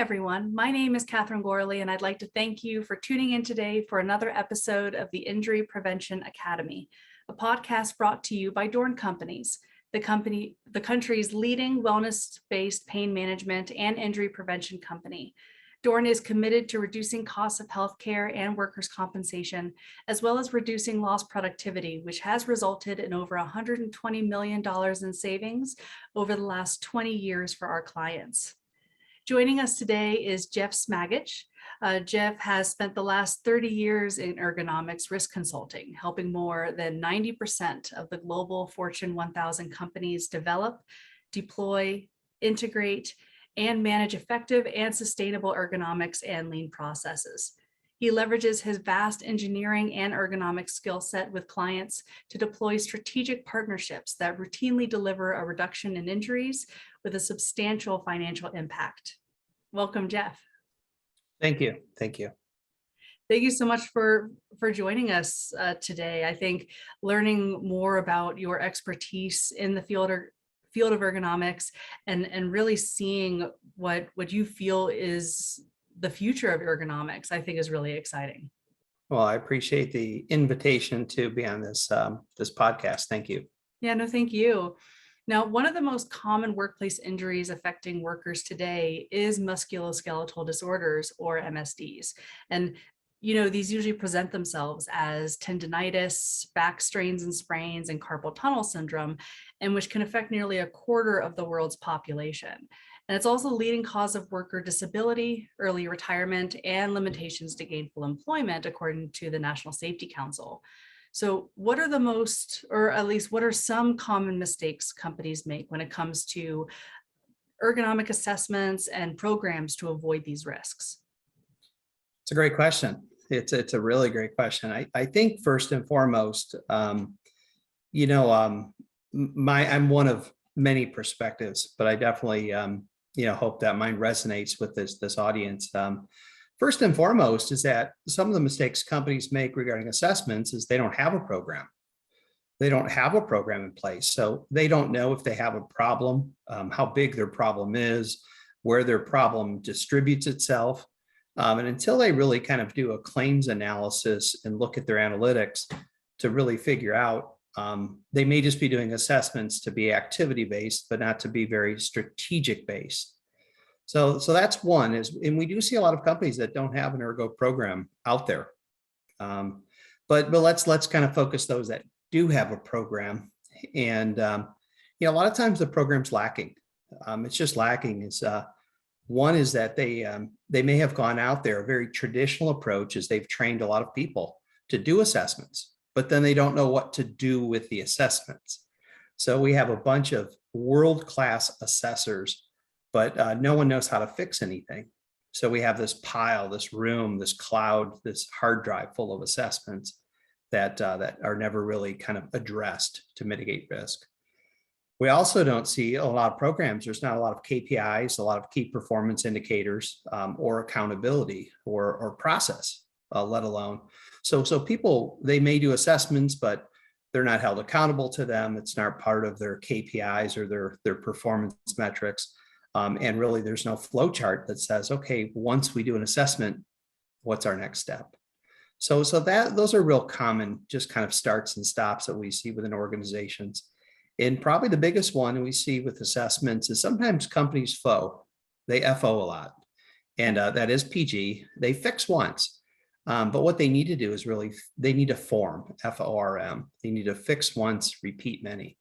everyone. My name is Catherine Gorley, and I'd like to thank you for tuning in today for another episode of the Injury Prevention Academy, a podcast brought to you by DORN Companies, the country's leading wellness-based pain management and injury prevention company. DORN is committed to reducing costs of healthcare and workers' compensation, as well as reducing lost productivity, which has resulted in over $120 million in savings over the last 20 years for our clients. Joining us today is Jeff Smagacz. Jeff has spent the last 30 years in ergonomics risk consulting, helping more than 90% of the global Fortune 1000 companies develop, deploy, integrate, and manage effective and sustainable ergonomics and lean processes. He leverages his vast engineering and ergonomics skill set with clients to deploy strategic partnerships that routinely deliver a reduction in injuries with a substantial financial impact. Welcome, Jeff. Thank you. Thank you. Thank you so much for joining us today. I think learning more about your expertise in the field of ergonomics and really seeing what you feel is the future of ergonomics, I think is really exciting. Well, I appreciate the invitation to be on this podcast. Thank you. Yeah, no, thank you. Now, one of the most common workplace injuries affecting workers today is musculoskeletal disorders, or MSDs. And these usually present themselves as tendinitis, back strains and sprains, and carpal tunnel syndrome, and which can affect nearly a quarter of the world's population. And it's also the leading cause of worker disability, early retirement, and limitations to gainful employment, according to the National Safety Council. So what are the most, or at least what are some common mistakes companies make when it comes to ergonomic assessments and programs to avoid these risks? It's a great question. It's a really great question. I think first and foremost, I'm one of many perspectives, but I definitely hope that mine resonates with this audience. First and foremost is that some of the mistakes companies make regarding assessments is they don't have a program. They don't have a program in place. So they don't know if they have a problem, how big their problem is, where their problem distributes itself. And until they really kind of do a claims analysis and look at their analytics to really figure out, they may just be doing assessments to be activity-based, but not to be very strategic-based. So that's one and we do see a lot of companies that don't have an ergo program out there. But let's kind of focus those that do have a program. And a lot of times the program's lacking. It's just lacking. One is that they may have gone out there. A very traditional approach is they've trained a lot of people to do assessments, but then they don't know what to do with the assessments. So we have a bunch of world-class assessors, but no one knows how to fix anything. So we have this pile, this room, this cloud, this hard drive full of assessments that are never really kind of addressed to mitigate risk. We also don't see a lot of programs. There's not a lot of KPIs, a lot of key performance indicators, or accountability or process, let alone. So people, they may do assessments, but they're not held accountable to them. It's not part of their KPIs or their performance metrics. And really, there's no flow chart that says, okay, once we do an assessment, what's our next step? So those are real common, just kind of starts and stops that we see within organizations. And probably the biggest one we see with assessments is sometimes companies they FO a lot. And that is PG. They fix once. But what they need to do is they need to form, FORM. They need to fix once, repeat many.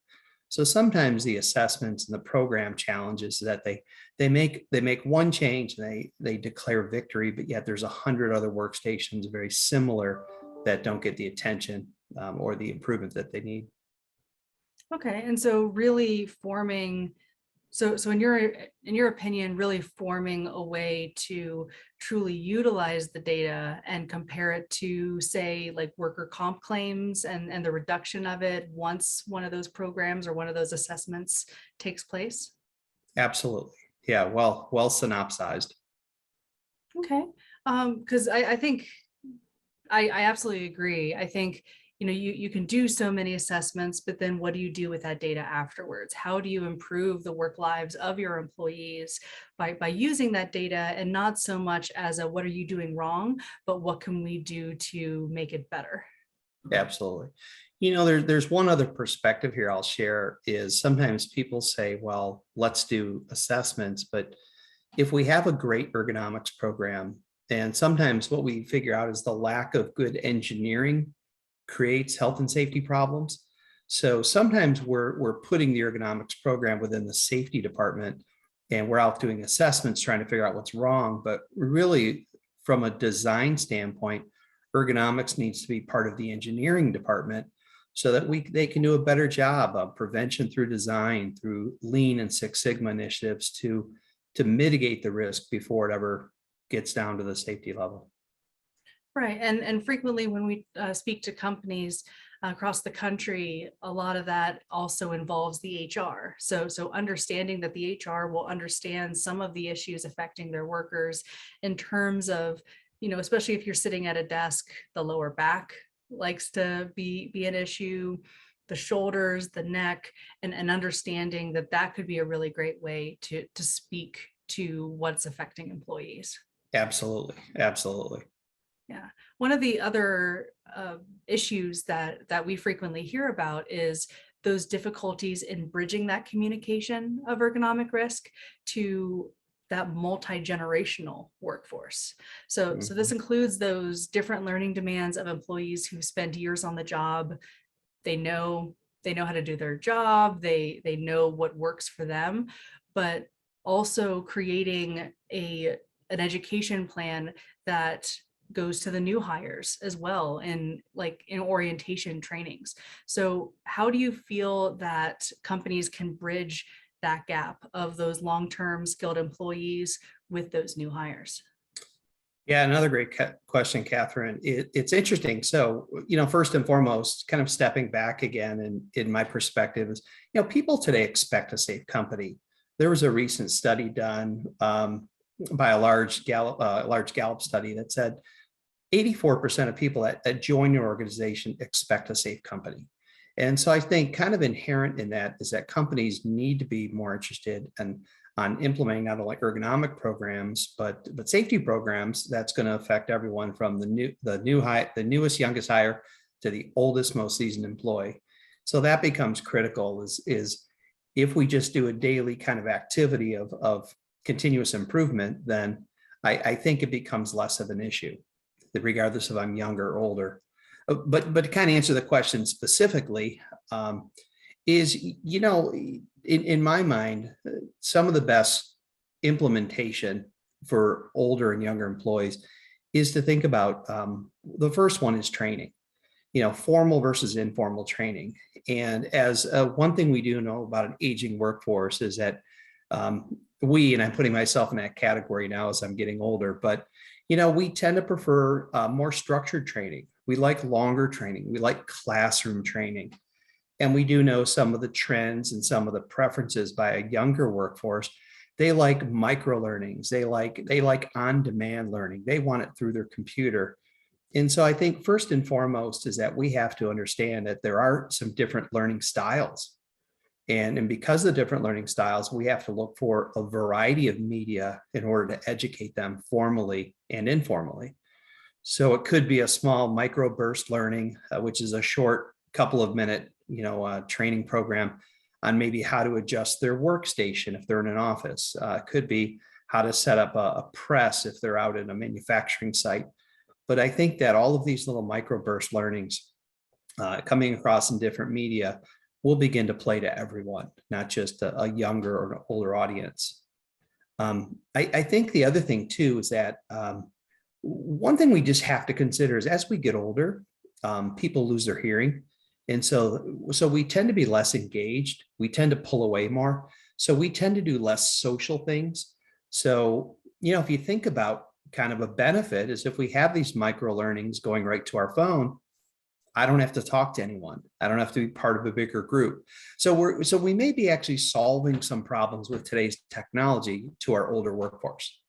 So sometimes the assessments and the program challenges that they make one change and they declare victory, but yet there's 100 other workstations very similar that don't get the attention or the improvement that they need. Okay, and so really forming, so in your opinion, really forming a way to truly utilize the data and compare it to, say, like worker comp claims and the reduction of it once one of those programs or one of those assessments takes place? Absolutely. Yeah, well synopsized. Okay, because I think I absolutely agree. I think you can do so many assessments, but then what do you do with that data afterwards? How do you improve the work lives of your employees by using that data, and not so much as a what are you doing wrong, but what can we do to make it better? Absolutely. There's one other perspective here I'll share is sometimes people say, well, let's do assessments, but if we have a great ergonomics program, and sometimes what we figure out is the lack of good engineering creates health and safety problems. So sometimes we're putting the ergonomics program within the safety department, and we're out doing assessments trying to figure out what's wrong. But really, from a design standpoint, ergonomics needs to be part of the engineering department so that they can do a better job of prevention through design, through Lean and Six Sigma initiatives to mitigate the risk before it ever gets down to the safety level. Right. And frequently when we speak to companies across the country, a lot of that also involves the HR. So understanding that the HR will understand some of the issues affecting their workers in terms of, especially if you're sitting at a desk, the lower back likes to be an issue, the shoulders, the neck, and understanding that could be a really great way to speak to what's affecting employees. Absolutely. Absolutely. Yeah. One of the other issues that we frequently hear about is those difficulties in bridging that communication of ergonomic risk to that multi-generational workforce. So this includes those different learning demands of employees who spend years on the job. They know how to do their job. They know what works for them, but also creating an education plan that goes to the new hires as well, and like in orientation trainings. So how do you feel that companies can bridge that gap of those long-term skilled employees with those new hires? Yeah, another great question, Catherine. It's interesting. So, first and foremost, kind of stepping back again, and in my perspective is, people today expect a safe company. There was a recent study done by a large Gallup study that said 84% of people that join your organization expect a safe company. And so I think kind of inherent in that is that companies need to be more interested on implementing not only ergonomic programs, but safety programs that's going to affect everyone from the newest, youngest hire to the oldest, most seasoned employee. So that becomes critical is if we just do a daily kind of activity of continuous improvement, then I think it becomes less of an issue, regardless if I'm younger or older. But to kind of answer the question specifically, is, in my mind, some of the best implementation for older and younger employees is to think about, the first one is training, formal versus informal training. And as one thing we do know about an aging workforce is that and I'm putting myself in that category now as I'm getting older, but we tend to prefer more structured training. We like longer training. We like classroom training. And we do know some of the trends and some of the preferences by a younger workforce. They like micro learnings. They like on-demand learning. They want it through their computer. And so I think first and foremost is that we have to understand that there are some different learning styles. And because of the different learning styles, we have to look for a variety of media in order to educate them formally and informally. So it could be a small microburst learning, which is a short couple of minute, training program on maybe how to adjust their workstation if they're in an office. It could be how to set up a press if they're out in a manufacturing site. But I think that all of these little microburst learnings coming across in different media will begin to play to everyone, not just a younger or an older audience. I think the other thing too is that one thing we just have to consider is as we get older, people lose their hearing. And so we tend to be less engaged. We tend to pull away more. So we tend to do less social things. So, if you think about kind of a benefit is if we have these micro learnings going right to our phone, I don't have to talk to anyone. I don't have to be part of a bigger group. So we may be actually solving some problems with today's technology to our older workforce.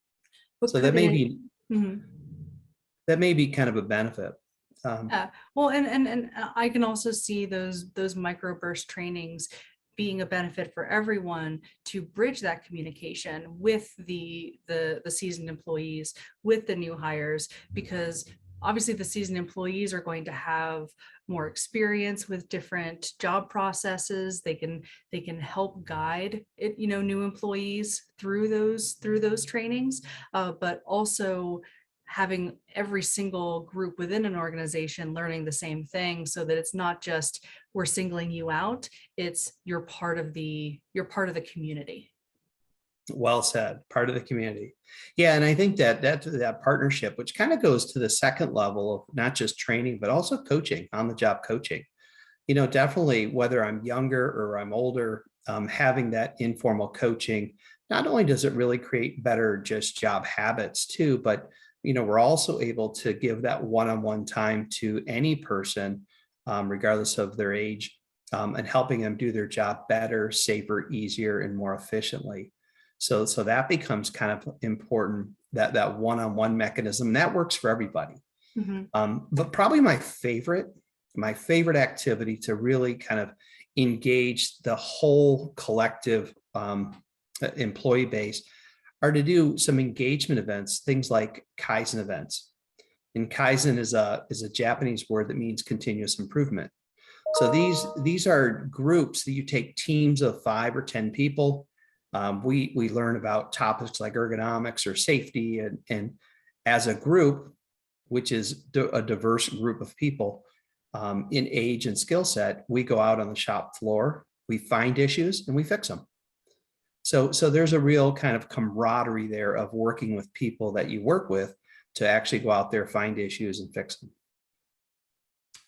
So that may be kind of a benefit. Well, and I can also see those microburst trainings being a benefit for everyone to bridge that communication with the seasoned employees, with the new hires, because obviously the seasoned employees are going to have more experience with different job processes. They can help guide it, new employees through those trainings, but also having every single group within an organization learning the same thing, so that it's not just we're singling you out, it's you're part of the community. Well said, part of the community. Yeah, and I think that partnership, which kind of goes to the second level of not just training, but also coaching, on the job coaching. Definitely, whether I'm younger or I'm older, having that informal coaching, not only does it really create better just job habits too, but we're also able to give that one-on-one time to any person, regardless of their age, and helping them do their job better, safer, easier, and more efficiently. So that becomes kind of important, that one-on-one mechanism that works for everybody. Mm-hmm. But probably my favorite activity to really kind of engage the whole collective employee base are to do some engagement events, things like Kaizen events. And Kaizen is a Japanese word that means continuous improvement. So these are groups that you take teams of 5 or 10 people. We learn about topics like ergonomics or safety, and as a group, which is a diverse group of people in age and skill set, we go out on the shop floor, we find issues, and we fix them. So there's a real kind of camaraderie there of working with people that you work with to actually go out there, find issues, and fix them.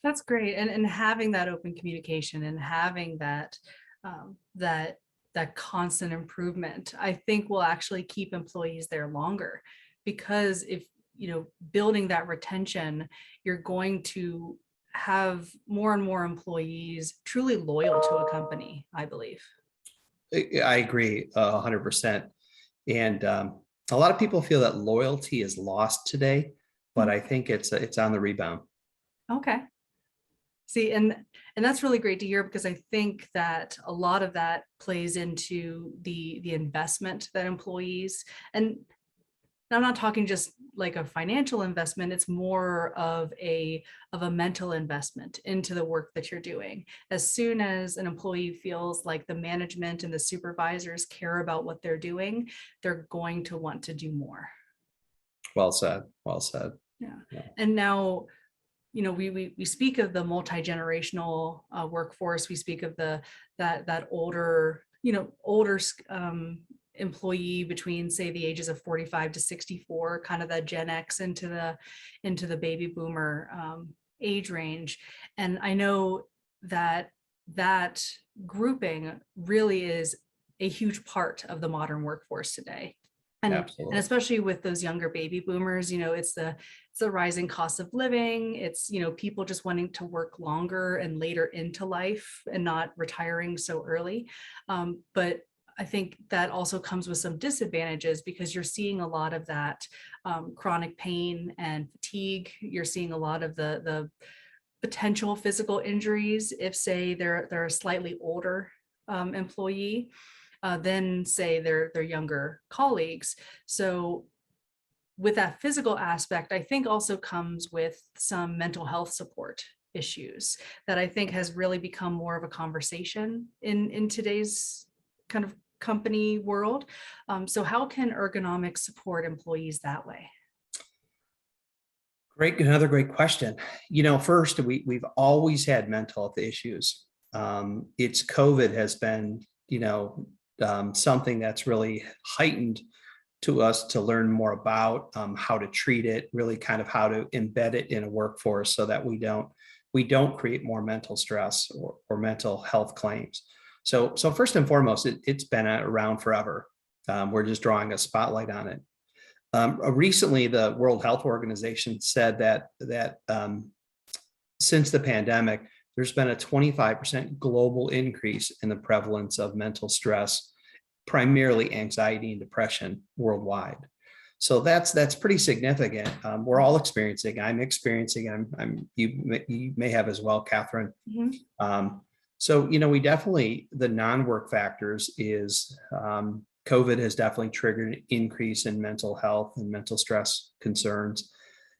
That's great. And having that open communication and having that constant improvement, I think will actually keep employees there longer, because if, building that retention, you're going to have more and more employees truly loyal to a company, I believe. I agree 100%. And a lot of people feel that loyalty is lost today, but I think it's on the rebound. Okay. See, and that's really great to hear, because I think that a lot of that plays into the investment that employees, and I'm not talking just like a financial investment, it's more of a mental investment into the work that you're doing. As soon as an employee feels like the management and the supervisors care about what they're doing, they're going to want to do more. Well said. Well said. Yeah. And now, we speak of the multi-generational workforce. We speak of that older employee between, say, the ages of 45 to 64, kind of that Gen X into the baby boomer age range. And I know that grouping really is a huge part of the modern workforce today. And especially with those younger baby boomers, it's the rising cost of living. It's, people just wanting to work longer and later into life and not retiring so early. But I think that also comes with some disadvantages, because you're seeing a lot of that chronic pain and fatigue. You're seeing a lot of the potential physical injuries if, say, they're a slightly older employee than, say, their younger colleagues. So with that physical aspect, I think also comes with some mental health support issues that I think has really become more of a conversation in today's kind of company world. So how can ergonomics support employees that way? Great. Another great question. First, we've always had mental health issues. It's COVID has been, something that's really heightened to us to learn more about how to treat it, really kind of how to embed it in a workforce so that we don't create more mental stress or mental health claims. So first and foremost, it's been around forever. We're just drawing a spotlight on it. Recently, the World Health Organization said that since the pandemic, there's been a 25% global increase in the prevalence of mental stress, primarily anxiety and depression worldwide. So that's pretty significant. We're all experiencing. I'm experiencing. You may have as well, Catherine. Mhm. So we definitely, the non-work factors is COVID has definitely triggered an increase in mental health and mental stress concerns.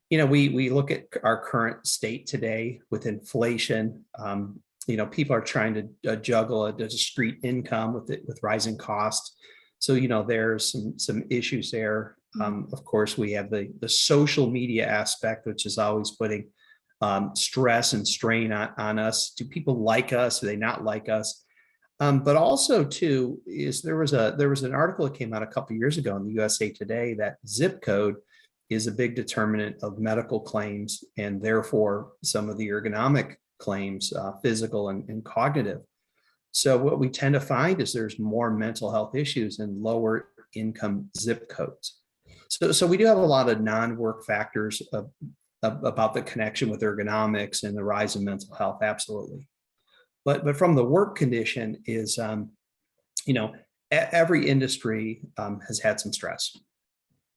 We look at our current state today with inflation. People are trying to juggle a discrete income with rising costs. So there's some issues there. Of course, we have the social media aspect, which is always putting stress and strain on us. Do people like us? Do they not like us? But also, too, is there was an article that came out a couple of years ago in the USA Today that zip code is a big determinant of medical claims and therefore some of the ergonomic claims, physical and cognitive. So what we tend to find is there's more mental health issues in lower income zip codes. So we do have a lot of non-work factors about the connection with ergonomics and the rise in mental health, absolutely. But from the work condition is, every industry has had some stress.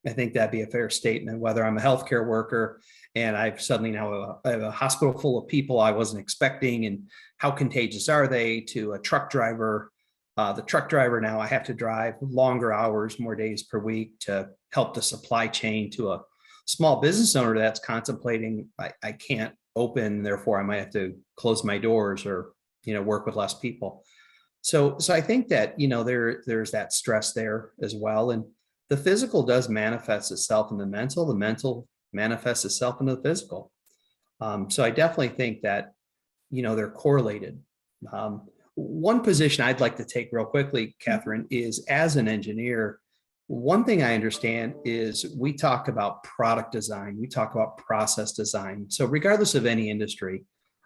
I think that'd be a fair statement, whether I'm a healthcare worker and I've suddenly now I have a hospital full of people I wasn't expecting, and how contagious are they, to a truck driver. The truck driver, now I have to drive longer hours, more days per week to help the supply chain, to a small business owner that's contemplating, I can't open, therefore I might have to close my doors or work with less people. So I think that there's that stress there as well. And the physical does manifest itself in the mental manifests itself in the physical. So I definitely think that they're correlated. One position I'd like to take real quickly, Catherine, is as an engineer, one thing I understand is we talk about product design, we talk about process design. So regardless of any industry,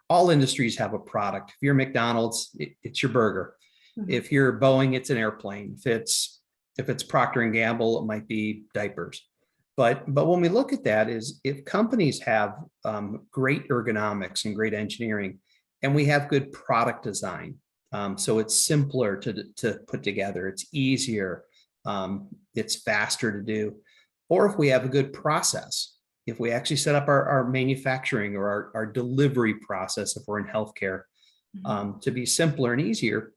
all industries have a product. If you're McDonald's, it's your burger. Mm-hmm. If you're Boeing, it's an airplane. If it's Procter and Gamble, it might be diapers. But when we look at that, is if companies have great ergonomics and great engineering, and we have good product design, so it's simpler to put together, it's easier, it's faster to do, or if we have a good process, if we actually set up our manufacturing or our delivery process, if we're in healthcare, to be simpler and easier,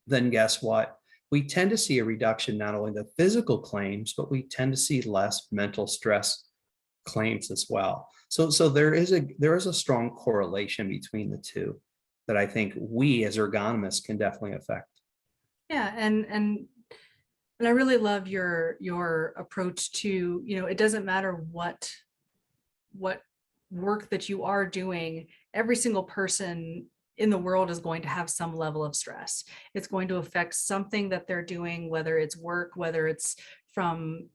then guess what? We tend to see a reduction not only in the physical claims, but we tend to see less mental stress claims as well. So there is a strong correlation between the two that I think we as ergonomists can definitely affect. Yeah, and I really love your approach to, it doesn't matter what work that you are doing, every single person in the world is going to have some level of stress. It's going to affect something that they're doing, whether it's work, whether it's from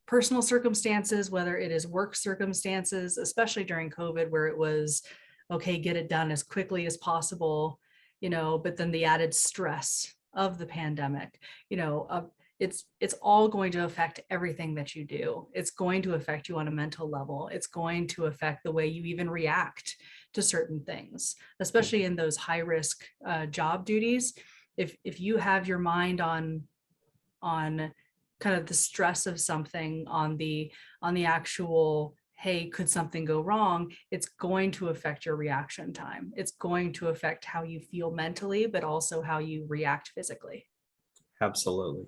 personal circumstances, whether it is work circumstances, especially during COVID, where it was, okay, get it done as quickly as possible, but then the added stress of the pandemic, it's all going to affect everything that you do. It's going to affect you on a mental level. It's going to affect the way you even react to certain things, especially in those high risk job duties. If you have your mind on kind of the stress of something, on the actual, hey, could something go wrong? It's going to affect your reaction time. It's going to affect how you feel mentally, but also how you react physically. Absolutely.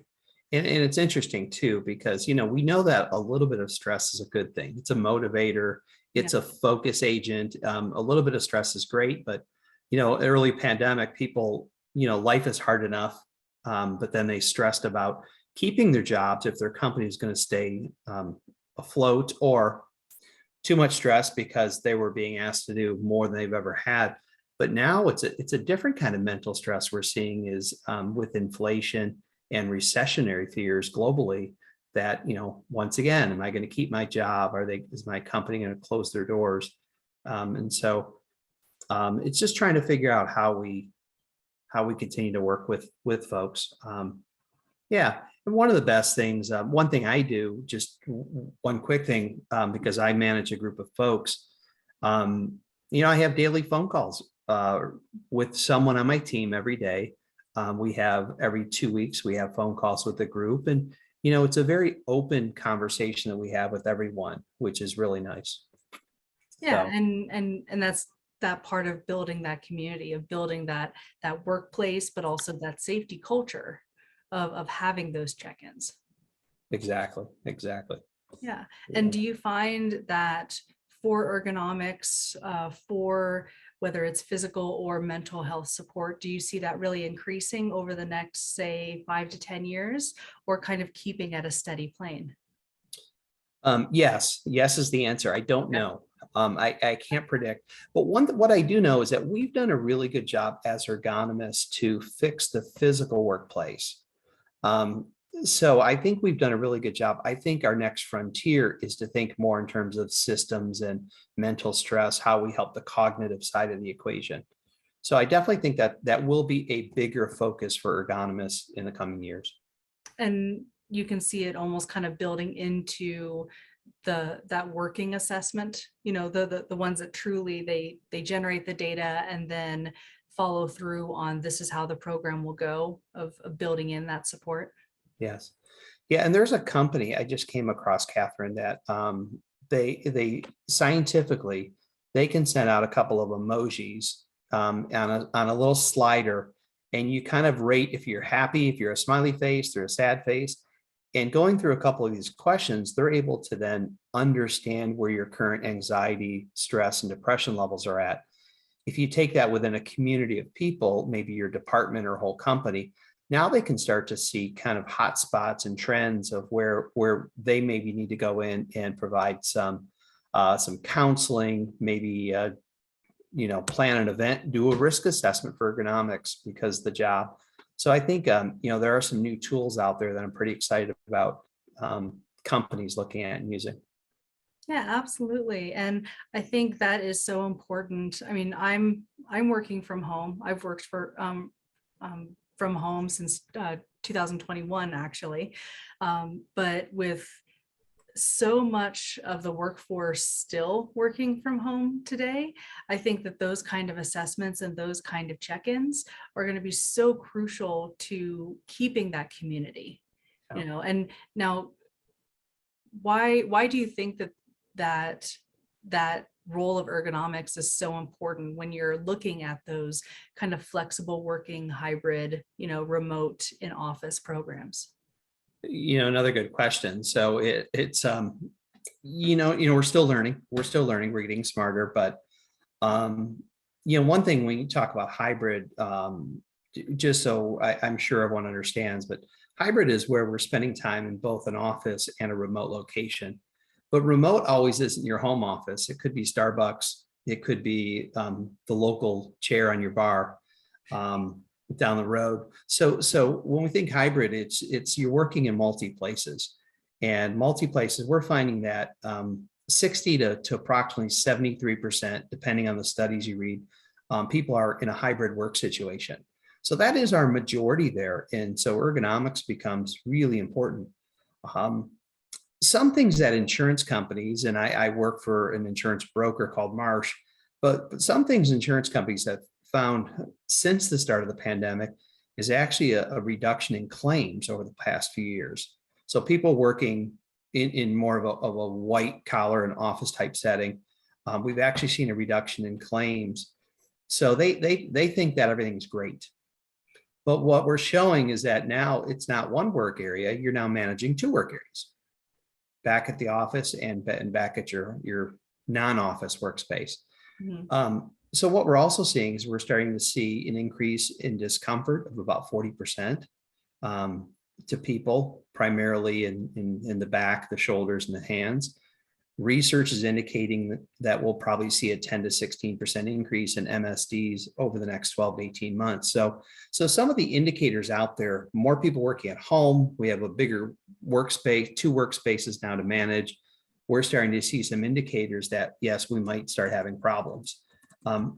And it's interesting too, because, we know that a little bit of stress is a good thing. It's a motivator. It's a focus agent. A little bit of stress is great, but, early pandemic, people, life is hard enough, but then they stressed about keeping their jobs if their company is going to stay afloat, or too much stress because they were being asked to do more than they've ever had. But now it's a different kind of mental stress we're seeing is with inflation and recessionary fears globally, that, once again, am I going to keep my job? Is my company going to close their doors? And so it's just trying to figure out how we continue to work with folks. Yeah. And one of the best things, one thing I do, just one quick thing, because I manage a group of folks, I have daily phone calls with someone on my team every day. We have every 2 weeks, we have phone calls with the group, and, it's a very open conversation that we have with everyone, which is really nice. Yeah, So, and that's that part of building that community, of building that workplace, but also that safety culture of having those check-ins. exactly. Yeah. Yeah. And do you find that for ergonomics, for whether it's physical or mental health support, do you see that really increasing over the next, say, 5 to 10 years, or kind of keeping at a steady plane? Yes is the answer. I don't Yeah. know. I can't predict. But what I do know is that we've done a really good job as ergonomists to fix the physical workplace. Um, so I think we've done a really good job. I think our next frontier is to think more in terms of systems and mental stress, how we help the cognitive side of the equation. So I definitely think that that will be a bigger focus for ergonomists in the coming years. And you can see it almost kind of building into that working assessment, the ones that truly they generate the data and then follow through on this is how the program will go, of building in that support. Yes. Yeah, and there's a company I just came across, Catherine, that they scientifically they can send out a couple of emojis on a little slider, and you kind of rate if you're happy, if you're a smiley face, or a sad face. And going through a couple of these questions, they're able to then understand where your current anxiety, stress, and depression levels are at. If you take that within a community of people, maybe your department or whole company, now they can start to see kind of hot spots and trends of where they maybe need to go in and provide some counseling, maybe plan an event, do a risk assessment for ergonomics because the job. So I think there are some new tools out there that I'm pretty excited about companies looking at and using. Yeah, absolutely. And I think that is so important. I mean, I'm working from home. I've worked from home since 2021, actually. But with so much of the workforce still working from home today, I think that those kind of assessments and those kind of check-ins are going to be so crucial to keeping that community. Yeah. And now, why do you think that role of ergonomics is so important when you're looking at those kind of flexible working, hybrid, remote in office programs? Another good question. So it's we're still learning. We're getting smarter, but one thing when you talk about hybrid, just so I'm sure everyone understands, but hybrid is where we're spending time in both an office and a remote location. But remote always isn't your home office. It could be Starbucks. It could be the local chair on your bar down the road. So when we think hybrid, it's you're working in multi places, and multi places. We're finding that 60 to approximately 73%, depending on the studies you read, people are in a hybrid work situation. So that is our majority there, and so ergonomics becomes really important. Some things that insurance companies, and I work for an insurance broker called Marsh, but some things insurance companies have found since the start of the pandemic is actually a reduction in claims over the past few years. So people working in more of a white collar and office type setting, we've actually seen a reduction in claims. So they think that everything's great. But what we're showing is that now it's not one work area, you're now managing two work areas, back at the office and back at your non-office workspace. Mm-hmm. So what we're also seeing is we're starting to see an increase in discomfort of about 40% to people, primarily in the back, the shoulders, and the hands. Research is indicating that we'll probably see a 10 to 16% increase in MSDs over the next 12 to 18 months. So some of the indicators out there, more people working at home, we have a bigger workspace, two workspaces now to manage. We're starting to see some indicators that, yes, we might start having problems.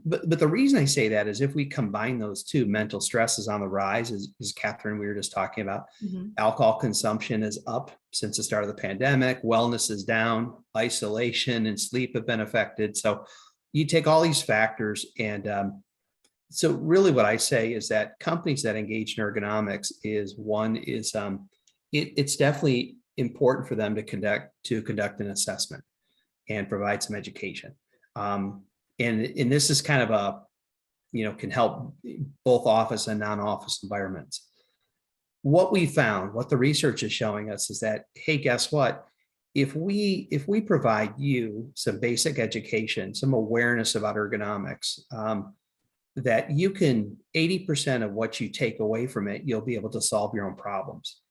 But the reason I say that is if we combine those two, mental stress is on the rise, as Catherine, we were just talking about. Mm-hmm. Alcohol consumption is up since the start of the pandemic. Wellness is down. Isolation and sleep have been affected. So you take all these factors, and so really what I say is that companies that engage in ergonomics is it's definitely important for them to conduct an assessment and provide some education. And this is kind of can help both office and non-office environments. What we found, what the research is showing us is that, hey, guess what? If we provide you some basic education, some awareness about ergonomics, that you can 80% of what you take away from it, you'll be able to solve your own problems.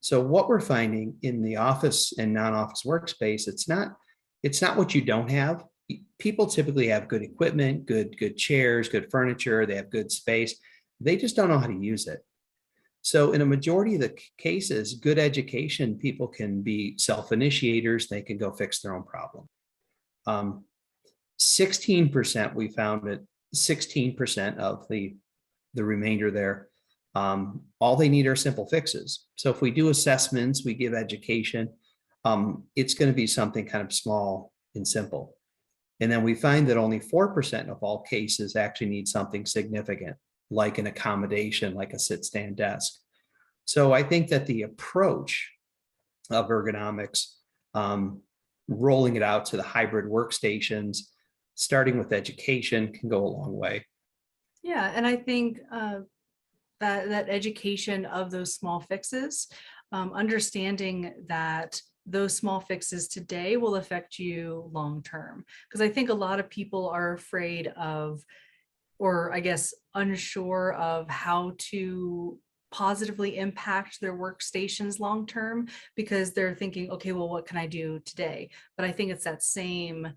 So what we're finding in the office and non-office workspace, it's not what you don't have. People typically have good equipment, good chairs, good furniture, they have good space. They just don't know how to use it. So in a majority of the cases, good education, people can be self-initiators, they can go fix their own problem. 16%, we found that 16% of the remainder there, all they need are simple fixes. So if we do assessments, we give education, it's going to be something kind of small and simple. And then we find that only 4% of all cases actually need something significant, like an accommodation, like a sit-stand desk. So I think that the approach of ergonomics, rolling it out to the hybrid workstations, starting with education, can go a long way. Yeah, and I think that education of those small fixes, understanding that those small fixes today will affect you long term. Because I think a lot of people are afraid of, or I guess unsure of, how to positively impact their workstations long term, because they're thinking, okay, well, what can I do today? But I think it's that same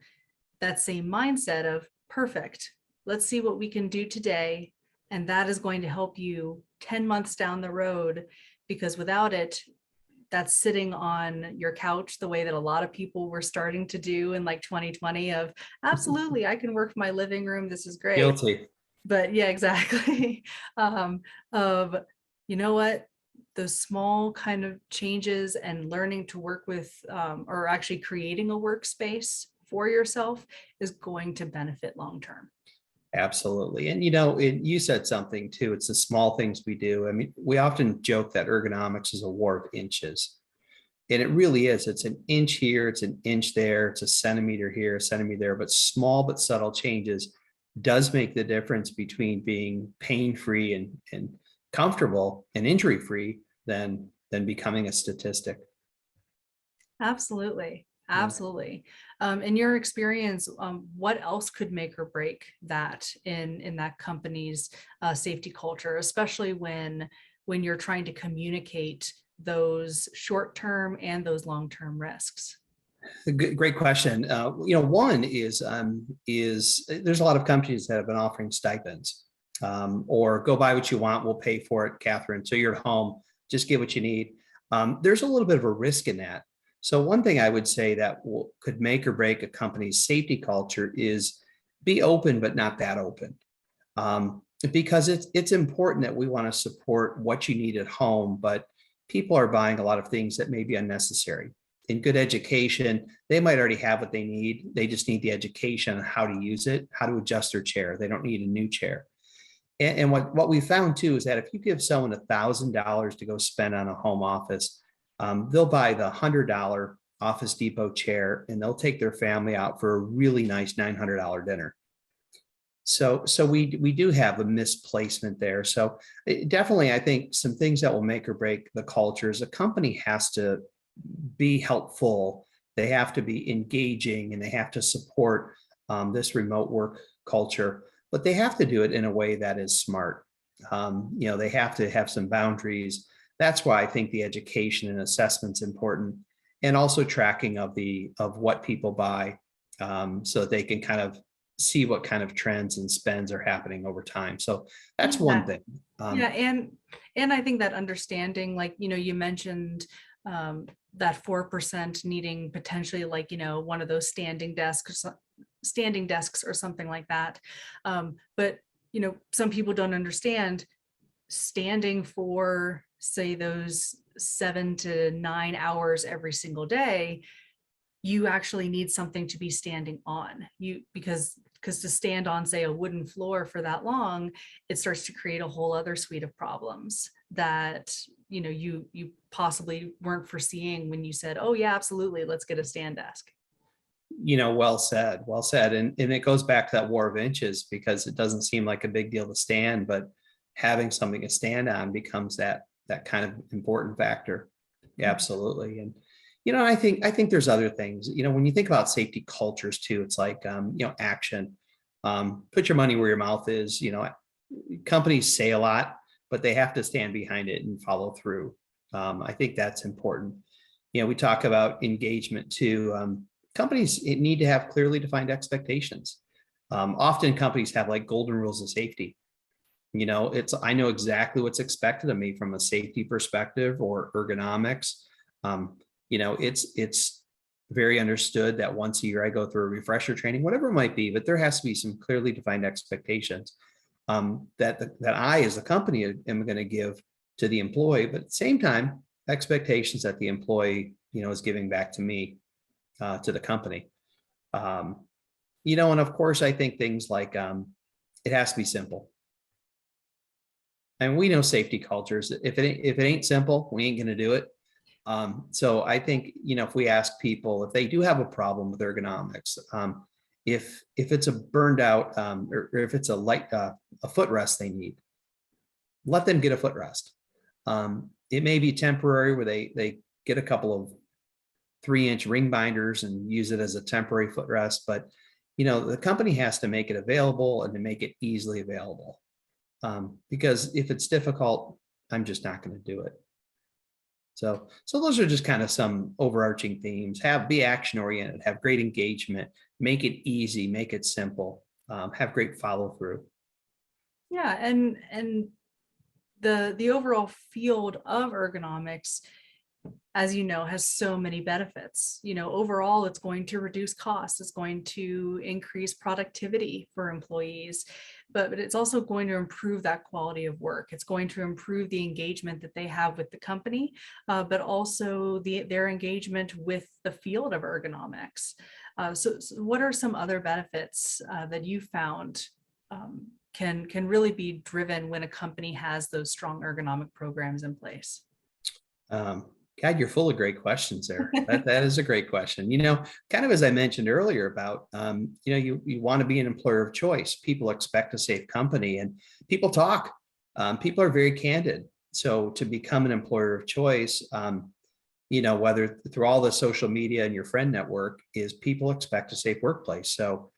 mindset of, perfect, let's see what we can do today, and that is going to help you 10 months down the road, because without it, that's sitting on your couch the way that a lot of people were starting to do in like 2020 of, absolutely, I can work from my living room, this is great. Guilty. But yeah, exactly. Of, you know what, those small kind of changes and learning to work with, or actually creating a workspace for yourself, is going to benefit long term. Absolutely. And you said something too, it's the small things we do. I mean, we often joke that ergonomics is a war of inches. And it really is. It's an inch here, it's an inch there, it's a centimeter here, a centimeter there, but small but subtle changes does make the difference between being pain-free and comfortable and injury-free than becoming a statistic. Absolutely. Absolutely. In your experience, what else could make or break that in that company's safety culture, especially when you're trying to communicate those short-term and those long-term risks? Great question. One is there's a lot of companies that have been offering stipends, or go buy what you want, we'll pay for it, Catherine. So you're at home, just get what you need. There's a little bit of a risk in that. So one thing I would say that could make or break a company's safety culture is be open, but not that open. Because it's important that we want to support what you need at home, but people are buying a lot of things that may be unnecessary. In good education, they might already have what they need. They just need the education on how to use it, how to adjust their chair. They don't need a new chair. And what we found too is that if you give someone $1,000 to go spend on a home office, they'll buy the $100 Office Depot chair and they'll take their family out for a really nice $900 dinner. So we do have a misplacement there. So definitely, I think some things that will make or break the culture is a company has to be helpful. They have to be engaging and they have to support this remote work culture, but they have to do it in a way that is smart. They have to have some boundaries. That's why I think the education and assessment's important, and also tracking of what people buy, so that they can kind of see what kind of trends and spends are happening over time. So that's one thing. And I think that understanding, like, you mentioned that 4% needing potentially, like, one of those standing desks or something like that. But some people don't understand standing for, say, those 7 to 9 hours every single day. You actually need something to be standing on, because because to stand on, say, a wooden floor for that long, it starts to create a whole other suite of problems that, you know, you possibly weren't foreseeing when you said, oh yeah, absolutely, let's get a stand desk. You know, well said, well said. And it goes back to that war of inches, because it doesn't seem like a big deal to stand, but having something to stand on becomes that kind of important factor. Yeah, absolutely. And, you know, I think there's other things, you know, when you think about safety cultures too, it's like, you know, action, put your money where your mouth is. You know, companies say a lot, but they have to stand behind it and follow through. I think that's important. You know, we talk about engagement too. Companies need to have clearly defined expectations. Often companies have like golden rules of safety. You know, I know exactly what's expected of me from a safety perspective or ergonomics. You know, it's very understood that once a year I go through a refresher training, whatever it might be, but there has to be some clearly defined expectations that I, as a company, am going to give to the employee, but at the same time, expectations that the employee, you know, is giving back to me, to the company. You know, and of course, I think things like it has to be simple. And we know safety cultures. If it ain't simple, we ain't going to do it. So I think, you know, if we ask people if they do have a problem with ergonomics, if it's a burned out or if it's a light a footrest they need, let them get a footrest. It may be temporary, where they get a couple of 3-inch ring binders and use it as a temporary footrest, but you know, the company has to make it available and to make it easily available. Because if it's difficult, I'm just not going to do it. So those are just kind of some overarching themes. Be action oriented, have great engagement, make it easy, make it simple, have great follow through. Yeah, and the overall field of ergonomics, as you know, has so many benefits. You know, overall, it's going to reduce costs. It's going to increase productivity for employees, but it's also going to improve that quality of work. It's going to improve the engagement that they have with the company, but also their engagement with the field of ergonomics. So what are some other benefits that you found can really be driven when a company has those strong ergonomic programs in place? God, you're full of great questions there. That is a great question. You know, kind of as I mentioned earlier about, you know, you want to be an employer of choice. People expect a safe company, and people talk. People are very candid. So to become an employer of choice, you know, whether through all the social media and your friend network, is people expect a safe workplace. So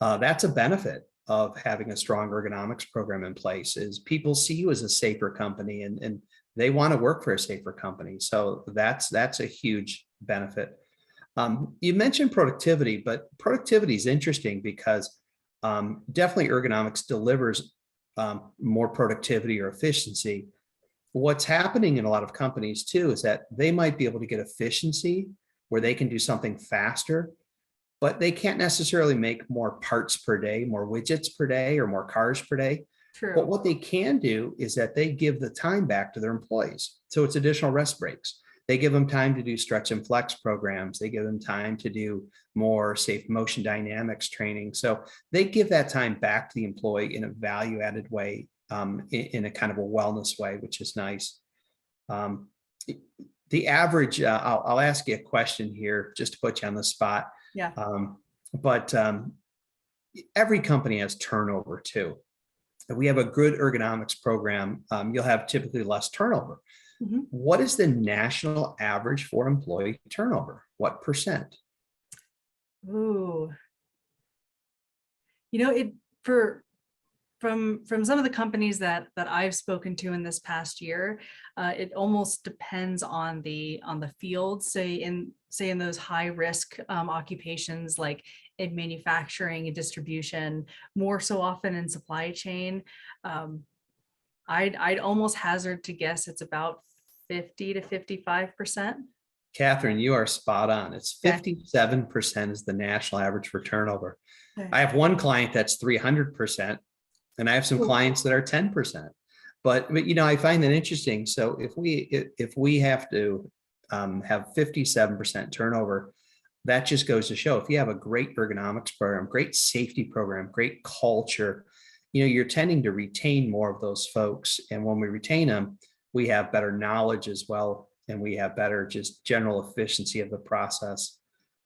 that's a benefit of having a strong ergonomics program in place, is people see you as a safer company, and they want to work for a safer company. So that's a huge benefit. You mentioned productivity, but productivity is interesting because definitely ergonomics delivers more productivity or efficiency. What's happening in a lot of companies too is that they might be able to get efficiency where they can do something faster, but they can't necessarily make more parts per day, more widgets per day, or more cars per day. True. But what they can do is that they give the time back to their employees. So it's additional rest breaks. They give them time to do stretch and flex programs. They give them time to do more safe motion dynamics training. So they give that time back to the employee in a value added way, in a kind of a wellness way, which is nice. The average, I'll ask you a question here just to put you on the spot. Yeah. But every company has turnover too. If we have a good ergonomics program, you'll have typically less turnover. Mm-hmm. What is the national average for employee turnover? What percent? Ooh, you know, from some of the companies that I've spoken to in this past year, it almost depends on the field. Say in those high risk occupations like in manufacturing and distribution, more so often in supply chain. I'd almost hazard to guess it's about 50 to 55%. Catherine, you are spot on. It's 57% is the national average for turnover. Okay. I have one client that's 300%, and I have some clients that are 10%. But you know, I find that interesting. So if we have to have 57% turnover, that just goes to show if you have a great ergonomics program, great safety program, great culture, you're tending to retain more of those folks. And when we retain them, we have better knowledge as well. And we have better just general efficiency of the process.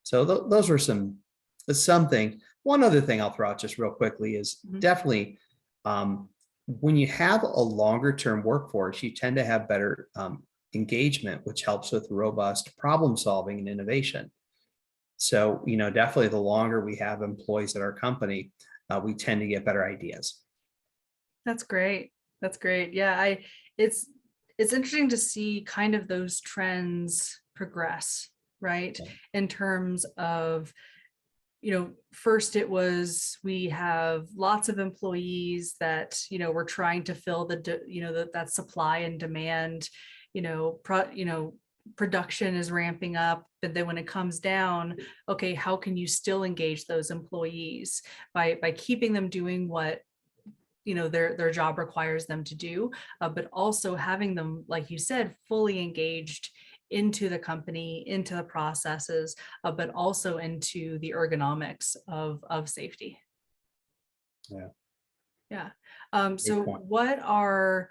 So those were something. One other thing I'll throw out just real quickly is definitely when you have a longer term workforce, you tend to have better engagement, which helps with robust problem solving and innovation. So, definitely the longer we have employees at our company, we tend to get better ideas. That's great. That's great. Yeah, it's interesting to see kind of those trends progress, right? Yeah. In terms of, first it was, we have lots of employees that, we're trying to fill that supply and demand, production is ramping up, but then when it comes down, okay, how can you still engage those employees by keeping them doing what their job requires them to do, but also having them, like you said, fully engaged into the company, into the processes, but also into the ergonomics of safety. Yeah. Yeah. So what are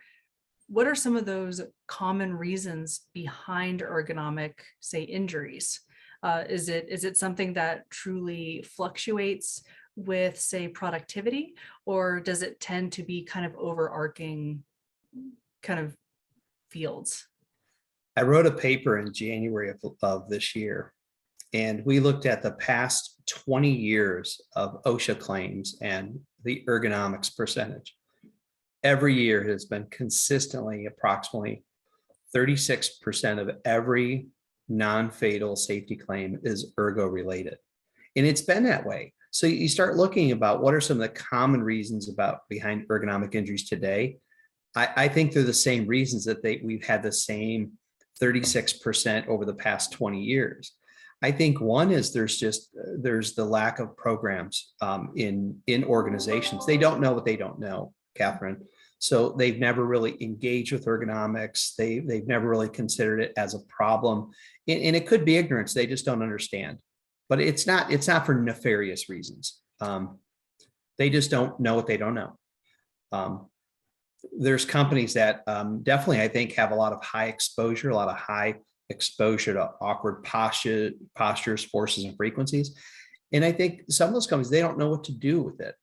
some of those common reasons behind ergonomic, say, injuries? Is it something that truly fluctuates with, say, productivity, or does it tend to be kind of overarching kind of fields? I wrote a paper in January of this year, and we looked at the past 20 years of OSHA claims and the ergonomics percentage. Every year has been consistently approximately 36% of every non-fatal safety claim is ergo related. And it's been that way. So you start looking about what are some of the common reasons behind ergonomic injuries today. I think they're the same reasons that we've had the same 36% over the past 20 years. I think one is there's the lack of programs in organizations. They don't know what they don't know, Catherine. So they've never really engaged with ergonomics. They've never really considered it as a problem. And it could be ignorance. They just don't understand. But it's not for nefarious reasons. They just don't know what they don't know. There's companies that definitely, I think, have a lot of high exposure to awkward postures, forces, and frequencies. And I think some of those companies, they don't know what to do with it.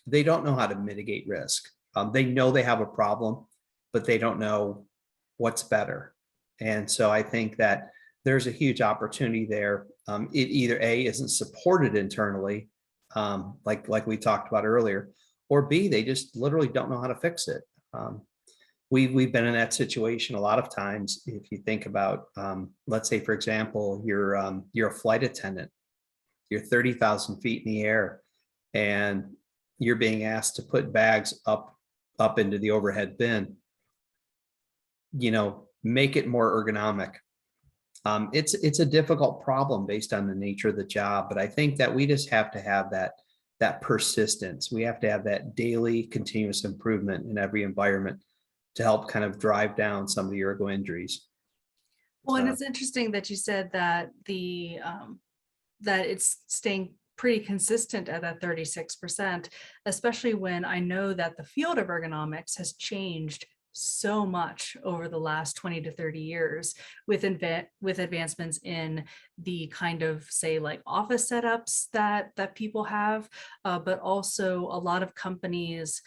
They don't know how to mitigate risk. They know they have a problem, but they don't know what's better. And so I think that there's a huge opportunity there. It either A, isn't supported internally, like we talked about earlier, or B, they just literally don't know how to fix it. We've been in that situation a lot of times. If you think about, let's say, for example, you're a flight attendant, you're 30,000 feet in the air, and you're being asked to put bags up into the overhead bin. Make it more ergonomic. It's a difficult problem based on the nature of the job, but I think that we just have to have that persistence. We have to have that daily continuous improvement in every environment to help kind of drive down some of the ergo injuries. Well, and it's interesting that you said that that it's staying pretty consistent at that 36%, especially when I know that the field of ergonomics has changed so much over the last 20 to 30 years with advancements in the kind of, say, like office setups that people have, but also a lot of companies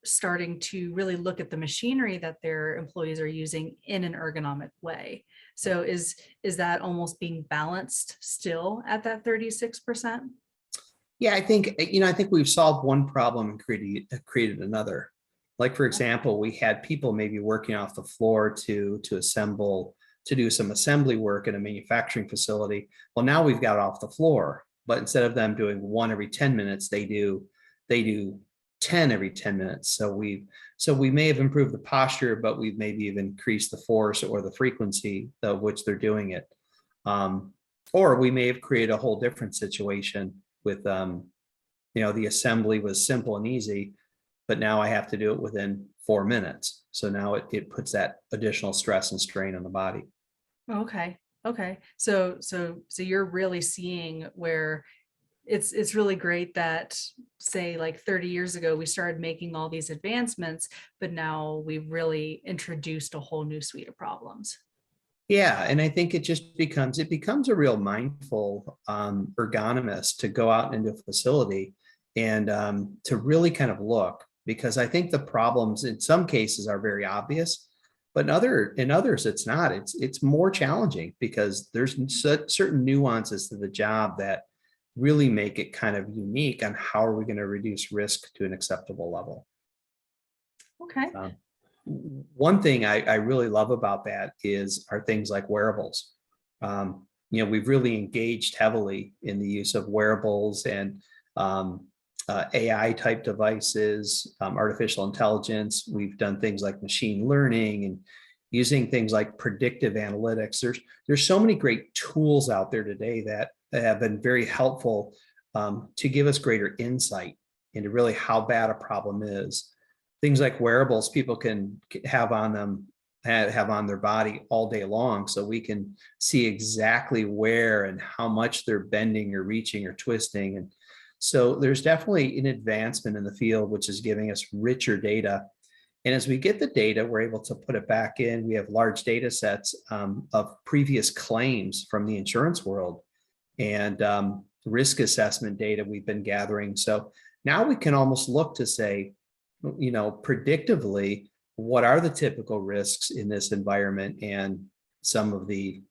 starting to really look at the machinery that their employees are using in an ergonomic way. So is that almost being balanced still at that 36%? Yeah, I think we've solved one problem and created another. Like, for example, we had people maybe working off the floor to assemble, to do some assembly work in a manufacturing facility. Well, now we've got it off the floor, but instead of them doing one every 10 minutes, they do 10 every 10 minutes. So we may have improved the posture, but we've maybe even increased the force or the frequency of which they're doing it. Or we may have created a whole different situation with, the assembly was simple and easy, but now I have to do it within 4 minutes. So now it puts that additional stress and strain on the body. Okay. Okay. So you're really seeing where it's really great that, say, like 30 years ago, we started making all these advancements, but now we've really introduced a whole new suite of problems. Yeah, and I think it becomes a real mindful ergonomist to go out into a facility and to really kind of look, because I think the problems in some cases are very obvious, but in others it's not. It's more challenging because there's certain nuances to the job that really make it kind of unique on how are we going to reduce risk to an acceptable level. Okay. Um, One thing I really love about that are things like wearables. We've really engaged heavily in the use of wearables and AI type devices, artificial intelligence. We've done things like machine learning and using things like predictive analytics. There's so many great tools out there today that have been very helpful to give us greater insight into really how bad a problem is. Things like wearables people can have on them, have on their body all day long, so we can see exactly where and how much they're bending or reaching or twisting. And so there's definitely an advancement in the field, which is giving us richer data. And as we get the data, we're able to put it back in. We have large data sets of previous claims from the insurance world and risk assessment data we've been gathering. So now we can almost look to say, predictively, what are the typical risks in this environment and some of the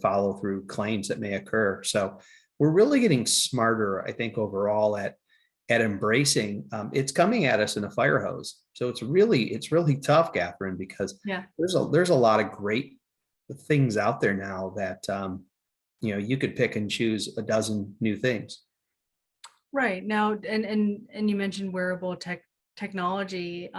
follow through claims that may occur. So we're really getting smarter, I think, overall at embracing. It's coming at us in a fire hose. So it's really tough, Catherine, because Yeah. there's a lot of great things out there now that you could pick and choose a dozen new things. Right now, and you mentioned wearable technology.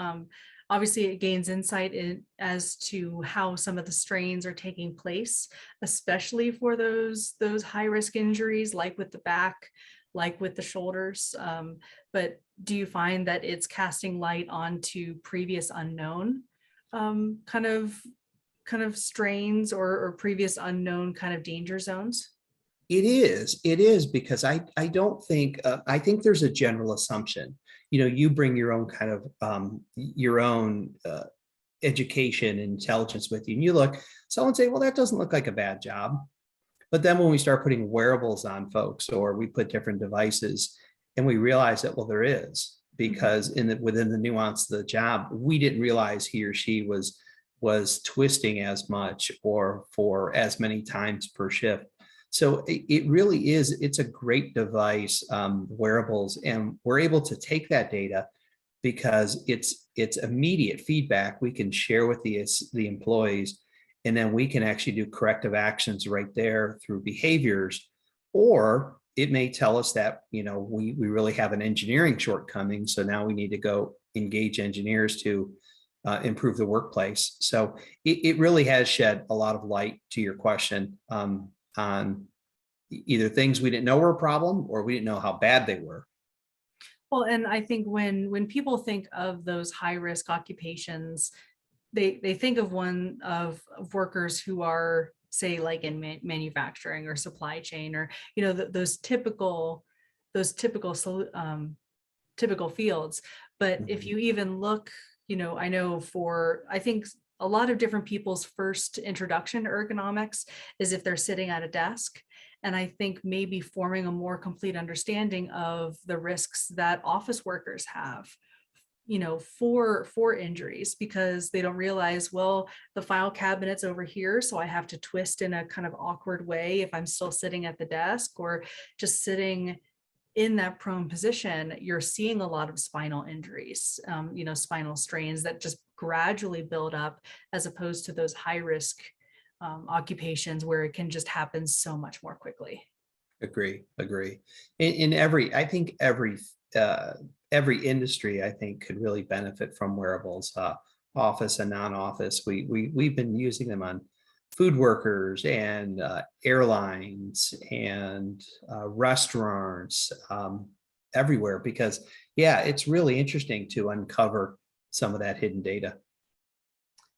Obviously, it gains insight as to how some of the strains are taking place, especially for those high risk injuries, like with the back, like with the shoulders. But do you find that it's casting light onto previous unknown kind of strains or previous unknown kind of danger zones? It is because I don't think, I think there's a general assumption, you bring your own kind of, your own education and intelligence with you. And you look, someone say, well, that doesn't look like a bad job. But then when we start putting wearables on folks, or we put different devices, and we realize that, well, there is, because within the nuance of the job, we didn't realize he or she was twisting as much or for as many times per shift. So it really is, it's a great device, wearables, and we're able to take that data because it's immediate feedback we can share with the employees, and then we can actually do corrective actions right there through behaviors. Or it may tell us that, we really have an engineering shortcoming, so now we need to go engage engineers to improve the workplace. So it really has shed a lot of light to your question on either things we didn't know were a problem or we didn't know how bad they were. Well, and I think when people think of those high risk occupations, they think of one of workers who are, say, like in manufacturing or supply chain, or those typical typical fields. But if you even look, I think a lot of different people's first introduction to ergonomics is if they're sitting at a desk. And I think maybe forming a more complete understanding of the risks that office workers have, for injuries, because they don't realize, well, the file cabinet's over here, so I have to twist in a kind of awkward way if I'm still sitting at the desk, or just sitting in that prone position. You're seeing a lot of spinal injuries, spinal strains that just gradually build up, as opposed to those high risk occupations where it can just happen so much more quickly. Agree. I think every industry, I think, could really benefit from wearables, office and non-office. We've been using them on food workers and airlines and restaurants, everywhere, because it's really interesting to uncover some of that hidden data.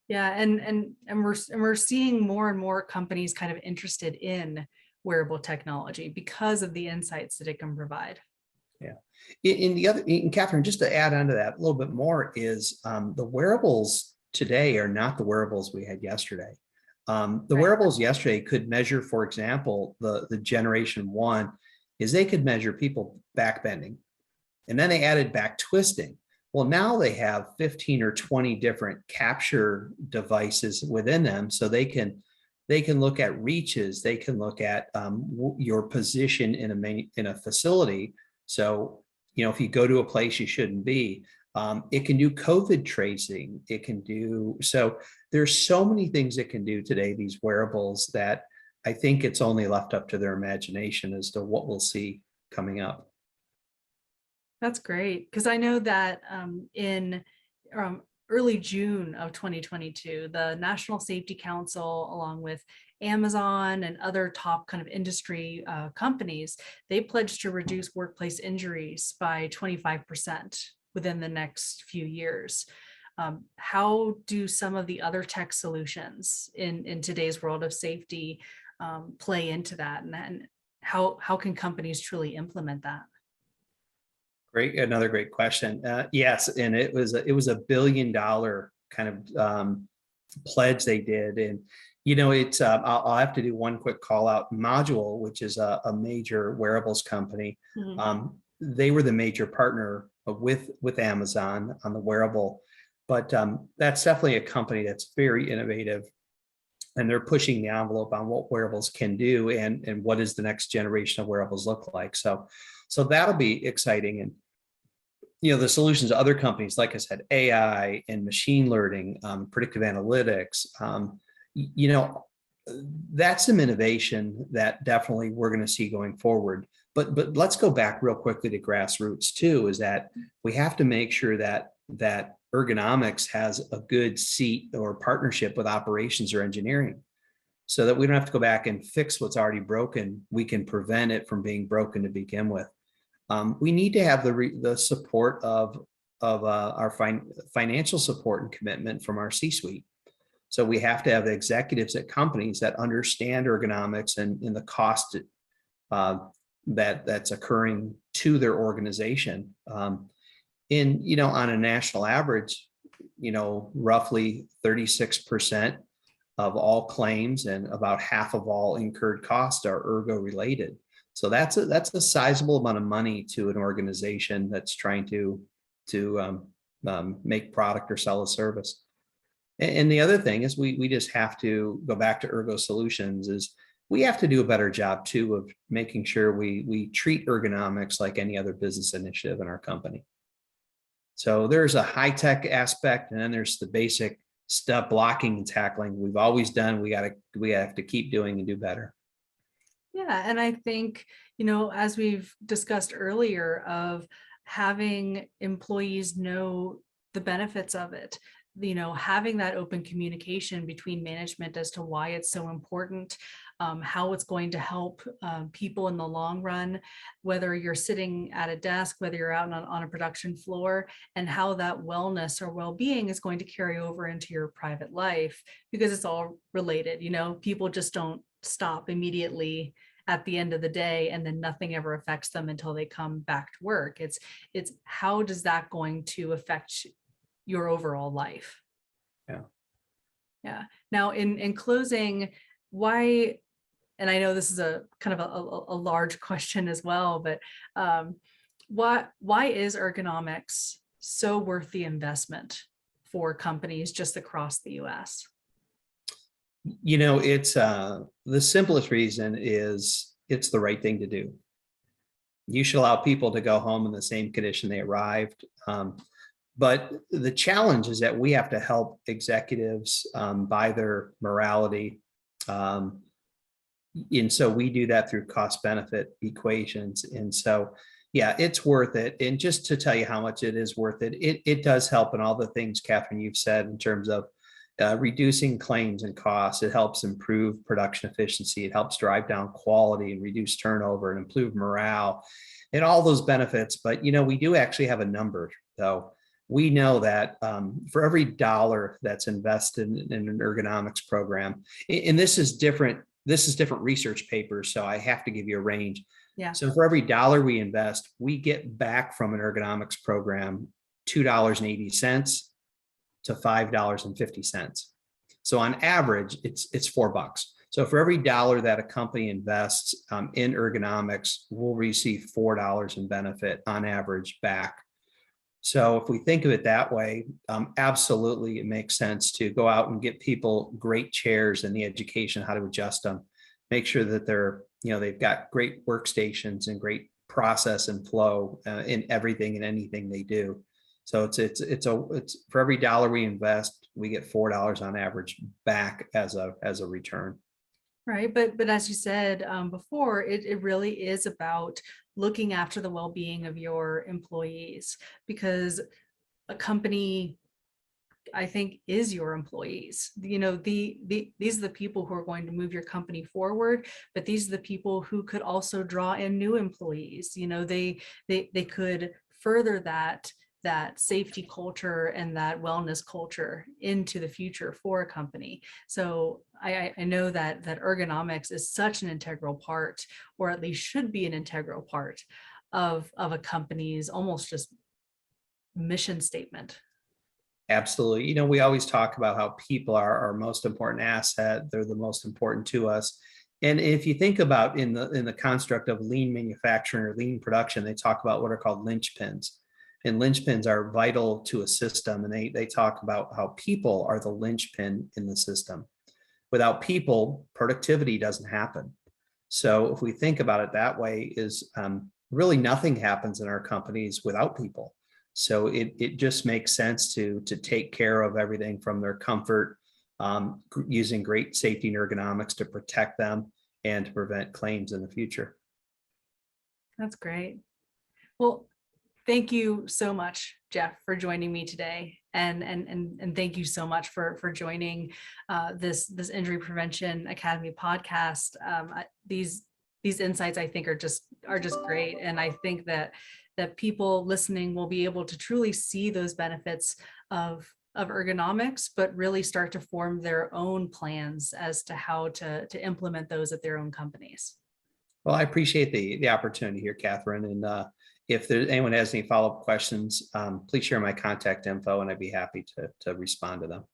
Yeah, and we're seeing more and more companies kind of interested in wearable technology because of the insights that it can provide. Yeah. In Catherine, just to add on to that a little bit more is the wearables today are not the wearables we had yesterday. The Right. wearables yesterday could measure, for example, the generation one is they could measure people back bending, and then they added back twisting. Well, now they have 15 or 20 different capture devices within them, so they can look at reaches, they can look at your position in a facility. So, if you go to a place you shouldn't be, it can do COVID tracing. It can do, so there's so many things it can do today, these wearables, that I think it's only left up to their imagination as to what we'll see coming up. That's great, because I know that in early June of 2022, the National Safety Council, along with Amazon and other top kind of industry companies, they pledged to reduce workplace injuries by 25% within the next few years. How do some of the other tech solutions in today's world of safety play into that, and how can companies truly implement that? Great, another great question. Yes, and it was a $1 billion kind of pledge they did, and it's I'll have to do one quick call out. Module, which is a major wearables company, they were the major partner with Amazon on the wearable, but that's definitely a company that's very innovative, and they're pushing the envelope on what wearables can do and what does the next generation of wearables look like. So that'll be exciting. And the solutions of other companies, like I said, AI and machine learning, predictive analytics, that's some innovation that definitely we're going to see going forward. But let's go back real quickly to grassroots too, is that we have to make sure that ergonomics has a good seat or partnership with operations or engineering, so that we don't have to go back and fix what's already broken. We can prevent it from being broken to begin with. We need to have the support of our financial support and commitment from our C-suite. So we have to have the executives at companies that understand ergonomics and the cost that's occurring to their organization. On a national average, roughly 36% of all claims and about half of all incurred costs are ergo related. So that's a sizable amount of money to an organization that's trying to make product or sell a service. And the other thing is we just have to go back to Ergo Solutions, is we have to do a better job too of making sure we treat ergonomics like any other business initiative in our company. So there's a high tech aspect, and then there's the basic stuff, blocking and tackling we've always done. We have to keep doing and do better. Yeah, and I think, as we've discussed earlier, of having employees know the benefits of it, having that open communication between management as to why it's so important, how it's going to help people in the long run, whether you're sitting at a desk, whether you're out on a production floor, and how that wellness or well-being is going to carry over into your private life, because it's all related. People just don't stop immediately at the end of the day, and then nothing ever affects them until they come back to work. It's how does that going to affect your overall life? Yeah. Now, in closing, why, and I know this is a kind of a large question as well, but why is ergonomics so worth the investment for companies just across the US? It's the simplest reason is it's the right thing to do. You should allow people to go home in the same condition they arrived. But the challenge is that we have to help executives by their morality. And so we do that through cost benefit equations. And so, yeah, it's worth it. And just to tell you how much it is worth it, it does help in all the things, Catherine, you've said in terms of reducing claims and costs. It helps improve production efficiency. It helps drive down quality and reduce turnover and improve morale and all those benefits. But, we do actually have a number, though. we know that for every dollar that's invested in an ergonomics program, and this is different research papers, so I have to give you a range. Yeah. So for every dollar we invest, we get back from an ergonomics program $2.80 to $5.50. So on average, it's $4. So for every dollar that a company invests in ergonomics, we'll receive $4 in benefit on average back. So if we think of it that way, absolutely, it makes sense to go out and get people great chairs and the education, how to adjust them, make sure that they've got great workstations and great process and flow in everything and anything they do. So it's for every dollar we invest, we get $4 on average back as a return. Right. But as you said before, it really is about looking after the well-being of your employees, because a company, I think, is your employees. These are the people who are going to move your company forward, but these are the people who could also draw in new employees. They could further that safety culture and that wellness culture into the future for a company. So I know that ergonomics is such an integral part, or at least should be an integral part of a company's almost just mission statement. Absolutely. We always talk about how people are our most important asset. They're the most important to us. And if you think about in the construct of lean manufacturing or lean production, they talk about what are called linchpins. And linchpins are vital to a system. And they talk about how people are the linchpin in the system. Without people, productivity doesn't happen. So if we think about it that way, is really nothing happens in our companies without people. So it just makes sense to take care of everything from their comfort, using great safety and ergonomics to protect them and to prevent claims in the future. That's great. Well, thank you so much, Jeff, for joining me today, and thank you so much for joining this Injury Prevention Academy podcast. These insights, I think, are just great, and I think that people listening will be able to truly see those benefits of ergonomics, but really start to form their own plans as to how to implement those at their own companies. Well, I appreciate the opportunity here, Catherine. And if anyone has any follow-up questions, please share my contact info and I'd be happy to respond to them.